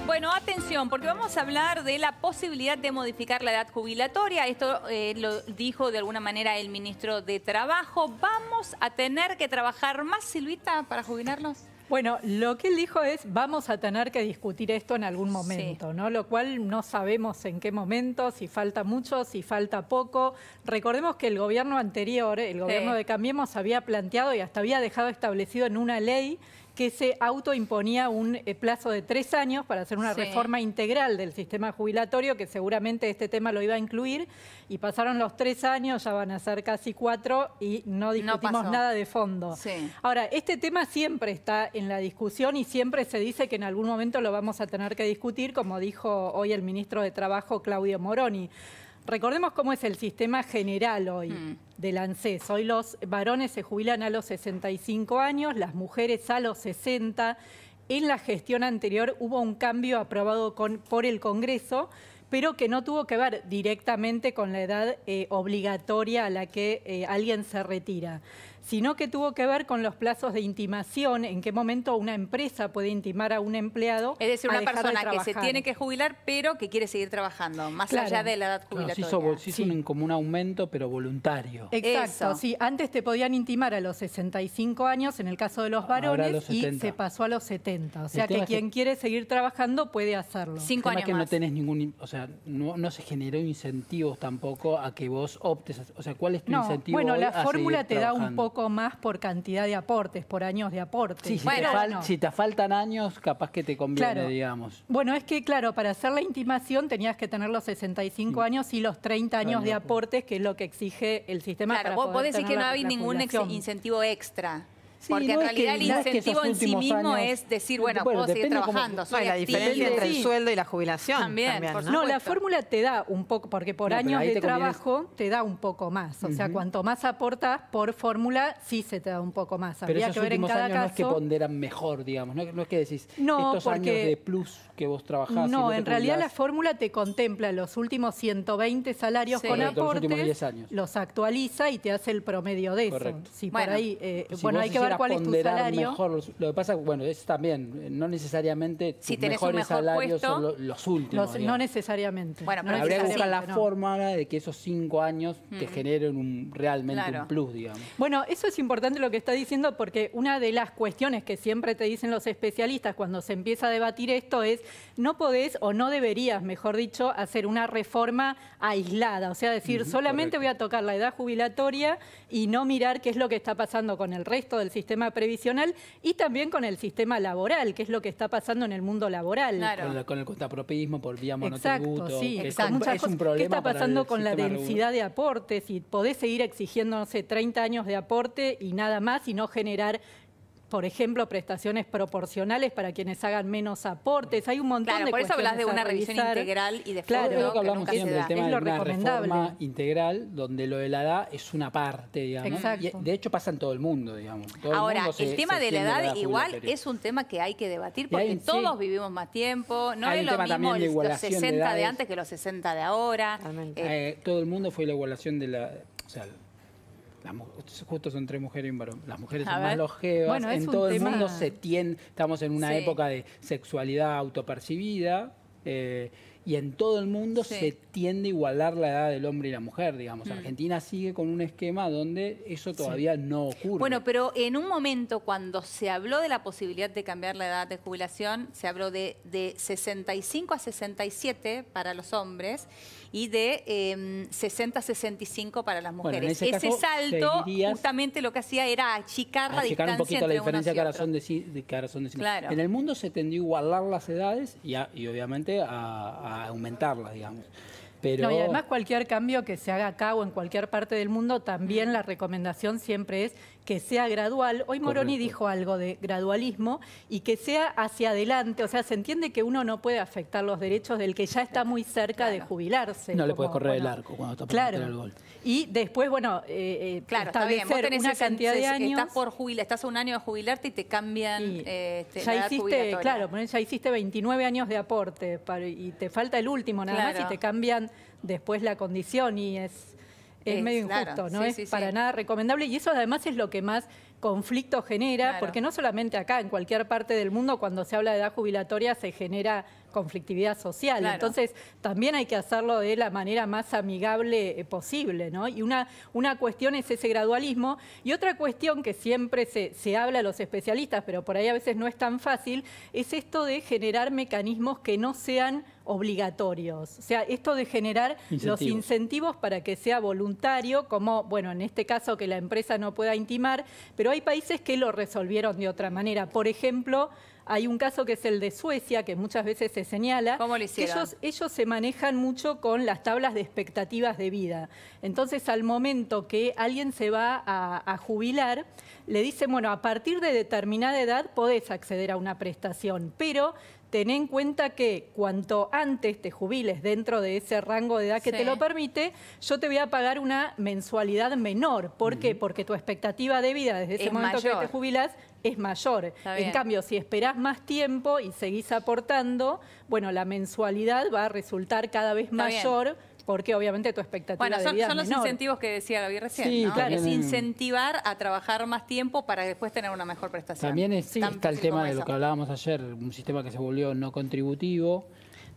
Bueno, atención, porque vamos a hablar de la posibilidad de modificar la edad jubilatoria. Esto lo dijo de alguna manera el ministro de Trabajo. ¿Vamos a tener que trabajar más, Silvita, para jubilarnos? Bueno, lo que él dijo es, vamos a tener que discutir esto en algún momento, sí, ¿no? Lo cual no sabemos en qué momento, si falta mucho, si falta poco. Recordemos que el gobierno anterior, el gobierno de Cambiemos, había planteado y hasta había dejado establecido en una ley que se autoimponía un plazo de 3 años para hacer una reforma integral del sistema jubilatorio, que seguramente este tema lo iba a incluir, y pasaron los 3 años, ya van a ser casi 4, y no discutimos nada de fondo. Sí. Ahora, este tema siempre está en la discusión y siempre se dice que en algún momento lo vamos a tener que discutir, como dijo hoy el ministro de Trabajo, Claudio Moroni. Recordemos cómo es el sistema general hoy del ANSES. Hoy los varones se jubilan a los 65 años, las mujeres a los 60. En la gestión anterior hubo un cambio aprobado por el Congreso, pero que no tuvo que ver directamente con la edad obligatoria a la que alguien se retira, sino que tuvo que ver con los plazos de intimación, en qué momento una empresa puede intimar a un empleado. Es decir, una persona que se tiene que jubilar, pero que quiere seguir trabajando, más allá de la edad jubilatoria. Se hizo como un aumento, pero voluntario. Exacto, sí. Antes te podían intimar a los 65 años, en el caso de los varones, y se pasó a los 70. O sea que quien quiere seguir trabajando puede hacerlo. 5 años que más. No tenés ningún, o sea, no se generó incentivos tampoco a que vos optes. O sea, ¿cuál es tu incentivo? Bueno, la a fórmula te da trabajando? Un poco más por cantidad de aportes, por años de aportes. Sí, si te faltan años, capaz que te conviene, digamos. Bueno, es que, claro, para hacer la intimación tenías que tener los 65 años y los 30 años de aportes, que es lo que exige el sistema. Claro, vos decís que no hay ningún incentivo extra. Porque en realidad el incentivo en sí mismo es decir, bueno, puedo seguir trabajando. La diferencia entre el sueldo y la jubilación. También, ¿no? La fórmula te da un poco, porque por años de trabajo te da un poco más. O sea, cuanto más aportas por fórmula, sí se te da un poco más. Pero esos últimos años no es que ponderan mejor, digamos. No es que decís estos años de plus que vos trabajás. No, en realidad la fórmula te contempla los últimos 120 salarios con aportes, los actualiza y te hace el promedio de eso. Sí, por ahí, bueno, hay que ver cuál es tu salario. Mejor, lo que pasa, bueno, es también, no necesariamente tus mejores salarios son los últimos. No necesariamente. Bueno, pero habría que buscar la fórmula de que esos 5 años te generen realmente un plus, digamos. Bueno, eso es importante lo que está diciendo, porque una de las cuestiones que siempre te dicen los especialistas cuando se empieza a debatir esto es, no podés o no deberías, mejor dicho, hacer una reforma aislada. O sea, decir, solamente voy a tocar la edad jubilatoria y no mirar qué es lo que está pasando con el resto del sistema previsional y también con el sistema laboral, que es lo que está pasando en el mundo laboral. Claro. Con el costapropismo por vía monotributo. Sí, es un problema. ¿Qué está pasando con la densidad de aportes? Si podés seguir exigiendo, no sé, 30 años de aporte y nada más y no generar, por ejemplo, prestaciones proporcionales para quienes hagan menos aportes. Hay un montón de por eso hablas de una revisión integral y de fondo que hablamos siempre del tema de una reforma integral donde lo de la edad es una parte, digamos. Y de hecho pasa en todo el mundo, digamos. Ahora, el tema de la edad igual es un tema que hay que debatir porque todos vivimos más tiempo. No es lo mismo los 60 de antes que los 60 de ahora. Todo el mundo fue la igualación de la... justo son 3 mujeres y un varón. Las mujeres son más longevas. Bueno, en todo el mundo estamos en una época de sexualidad autopercibida y en todo el mundo se tiende a igualar la edad del hombre y la mujer, digamos. Argentina sigue con un esquema donde eso todavía no ocurre. Bueno, pero en un momento cuando se habló de la posibilidad de cambiar la edad de jubilación, se habló de 65 a 67 para los hombres y de 60 a 65 para las mujeres. Bueno, ese salto justamente lo que hacía era achicar la distancia un poquito la diferencia entre que ahora son de Claro. En el mundo se tendió a igualar las edades y obviamente a aumentarlas, digamos. Pero... No, y además cualquier cambio que se haga acá o en cualquier parte del mundo, también la recomendación siempre es que sea gradual. Hoy Moroni dijo algo de gradualismo y que sea hacia adelante. O sea, se entiende que uno no puede afectar los derechos del que ya está muy cerca de jubilarse. No le puedes correr el arco cuando está por meter el gol. Y después, bueno, establecer una cantidad de años. Estás a un año de jubilarte y te cambian la edad jubilatoria. Claro, ya hiciste 29 años de aporte y te falta el último nada más y te cambian después la condición y es medio injusto, no es para nada recomendable y eso además es lo que más conflicto genera, porque no solamente acá, en cualquier parte del mundo cuando se habla de edad jubilatoria se genera conflictividad social. Claro. Entonces, también hay que hacerlo de la manera más amigable posible, ¿no? Y una cuestión es ese gradualismo. Y otra cuestión que siempre se habla a los especialistas, pero por ahí a veces no es tan fácil, es esto de generar mecanismos que no sean obligatorios. O sea, esto de generar los incentivos para que sea voluntario, como, bueno, en este caso que la empresa no pueda intimar, pero hay países que lo resolvieron de otra manera. Por ejemplo, hay un caso que es el de Suecia, que muchas veces se señala. ¿Cómo lo hicieron? Ellos se manejan mucho con las tablas de expectativas de vida. Entonces, al momento que alguien se va a jubilar, le dicen, bueno, a partir de determinada edad podés acceder a una prestación, pero ten en cuenta que cuanto antes te jubiles dentro de ese rango de edad que te lo permite, yo te voy a pagar una mensualidad menor. ¿Por qué? Porque tu expectativa de vida desde ese momento que te jubilás es mayor. En cambio, si esperás más tiempo y seguís aportando, bueno, la mensualidad va a resultar cada vez mayor. Porque obviamente tu expectativa de vida son es los incentivos que decía Gaby recién, sí, ¿no? Es incentivar a trabajar más tiempo para después tener una mejor prestación. También está el tema de lo que hablábamos ayer, un sistema que se volvió no contributivo.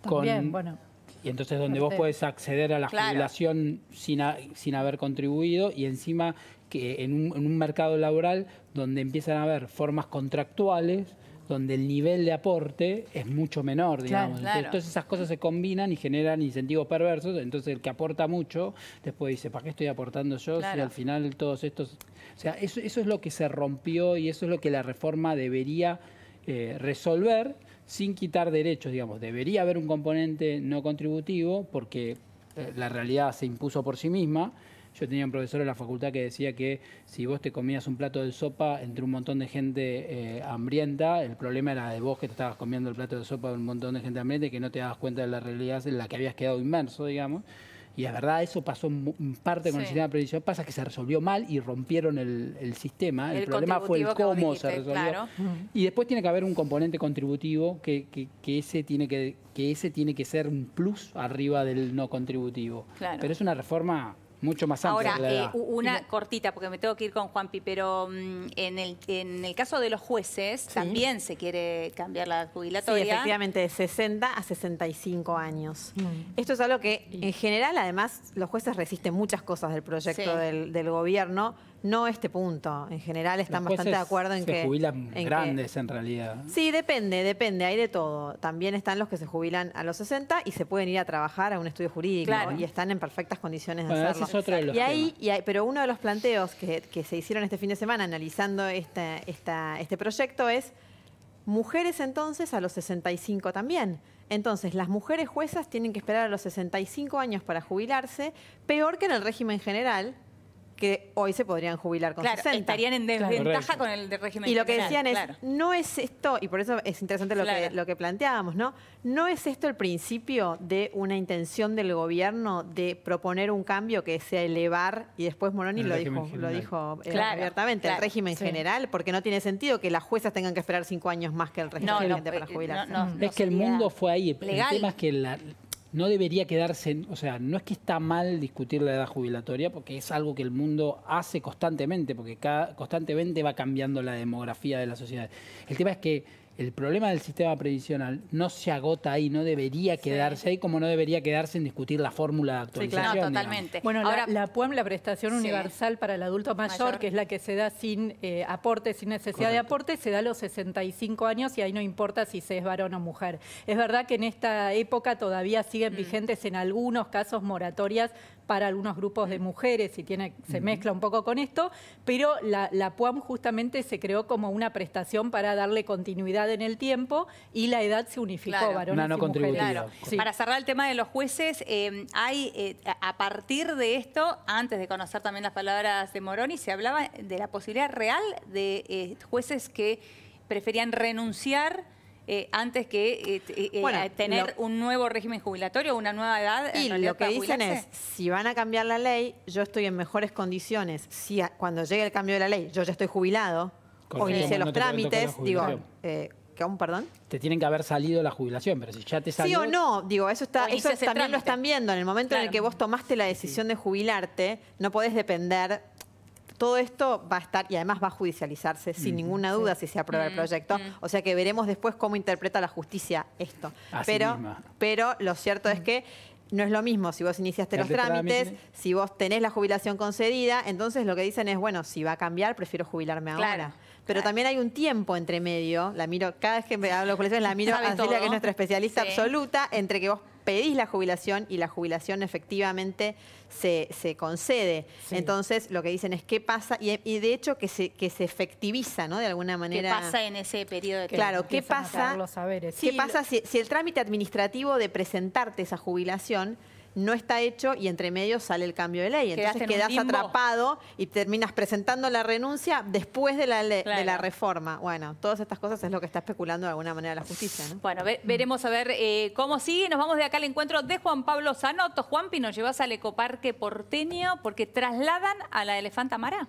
También, bueno. Y entonces donde vos podés acceder a la jubilación sin haber contribuido, y encima que en un mercado laboral donde empiezan a haber formas contractuales donde el nivel de aporte es mucho menor, digamos. Entonces esas cosas se combinan y generan incentivos perversos. Entonces el que aporta mucho, después dice, ¿para qué estoy aportando yo si al final todos estos... O sea, eso es lo que se rompió y eso es lo que la reforma debería resolver sin quitar derechos, digamos. Debería haber un componente no contributivo porque la realidad se impuso por sí misma. Yo tenía un profesor en la facultad que decía que si vos te comías un plato de sopa entre un montón de gente hambrienta, el problema era de vos que te estabas comiendo el plato de sopa de un montón de gente hambrienta y que no te dabas cuenta de la realidad en la que habías quedado inmerso, digamos. Y es verdad, eso pasó en parte con el sistema previsional. Pasa que se resolvió mal y rompieron el sistema. El problema fue el cómo se resolvió. Claro. Y después tiene que haber un componente contributivo que ese tiene que ser un plus arriba del no contributivo. Claro. Pero es una reforma mucho más amplia. Ahora, una cortita, porque me tengo que ir con Juanpi, pero en el caso de los jueces también se quiere cambiar la jubilatoria. Sí, efectivamente, de 60 a 65 años. Esto es algo que, en general, además, los jueces resisten muchas cosas del proyecto del gobierno, no este punto. En general están bastante de acuerdo en que... se jubilan grandes, en realidad. Sí, depende, hay de todo. También están los que se jubilan a los 60 y se pueden ir a trabajar a un estudio jurídico y están en perfectas condiciones de hacerlo. Ese es otro de los temas. Pero uno de los planteos que se hicieron este fin de semana analizando este proyecto es mujeres entonces a los 65 también. Entonces, las mujeres juezas tienen que esperar a los 65 años para jubilarse, peor que en el régimen general, que hoy se podrían jubilar con 60. Estarían en desventaja con el de régimen general. Y lo que decían es, no es esto, y por eso es interesante lo que planteábamos, ¿no? ¿No es esto el principio de una intención del gobierno de proponer un cambio que sea elevar, y después Moroni lo dijo abiertamente, el régimen general, porque no tiene sentido que las juezas tengan que esperar 5 años más que el régimen para jubilarse? Es que el mundo fue ahí. El tema es que no debería quedarse, o sea, no es que está mal discutir la edad jubilatoria, porque es algo que el mundo hace constantemente, porque constantemente va cambiando la demografía de la sociedad. El tema es que el problema del sistema previsional no se agota ahí, no debería quedarse ahí, como no debería quedarse en discutir la fórmula de actualización. Sí, claro, totalmente. Bueno, ahora, la PUAM, la prestación universal para el adulto mayor, que es la que se da sin aporte, sin necesidad de aporte, se da a los 65 años y ahí no importa si se es varón o mujer. Es verdad que en esta época todavía siguen vigentes en algunos casos moratorias para algunos grupos de mujeres y se mezcla un poco con esto, pero la PUAM justamente se creó como una prestación para darle continuidad en el tiempo y la edad se unificó, varones y mujeres. Claro. Sí. Para cerrar el tema de los jueces, hay a partir de esto, antes de conocer también las palabras de Moroni, se hablaba de la posibilidad real de jueces que preferían renunciar antes que tener un nuevo régimen jubilatorio, una nueva edad. Y lo que dicen es, si van a cambiar la ley, yo estoy en mejores condiciones. Si cuando llegue el cambio de la ley, yo ya estoy jubilado, o inicié los trámites, perdón. Te tienen que haber salido la jubilación, pero si ya te salió... Sí o no, eso también lo están viendo. En el momento en el que vos tomaste la decisión de jubilarte, no podés depender... todo esto va a estar, y además va a judicializarse sin ninguna duda si se aprueba el proyecto. O sea que veremos después cómo interpreta la justicia esto. Pero lo cierto es que no es lo mismo si vos iniciaste los trámites, si vos tenés la jubilación concedida, entonces lo que dicen es, bueno, si va a cambiar, prefiero jubilarme ahora. Pero también hay un tiempo entre medio, la miro, cada vez que me hablo de jubilación, la miro a Celia, que es nuestra especialista absoluta, entre que vos pedís la jubilación y la jubilación efectivamente se concede. Entonces, lo que dicen es qué pasa, y de hecho que se efectiviza, ¿no? De alguna manera. ¿Qué pasa en ese periodo de tiempo? Claro, ¿qué pasa si el trámite administrativo de presentarte esa jubilación no está hecho y entre medio sale el cambio de ley? Entonces quedás atrapado y terminas presentando la renuncia después de la reforma. Bueno, todas estas cosas es lo que está especulando de alguna manera la justicia, ¿no? Bueno, veremos a ver cómo sigue. Nos vamos de acá al encuentro de Juan Pablo Zanotto. Juanpi, nos llevas al Ecoparque porteño porque trasladan a la elefanta Mara.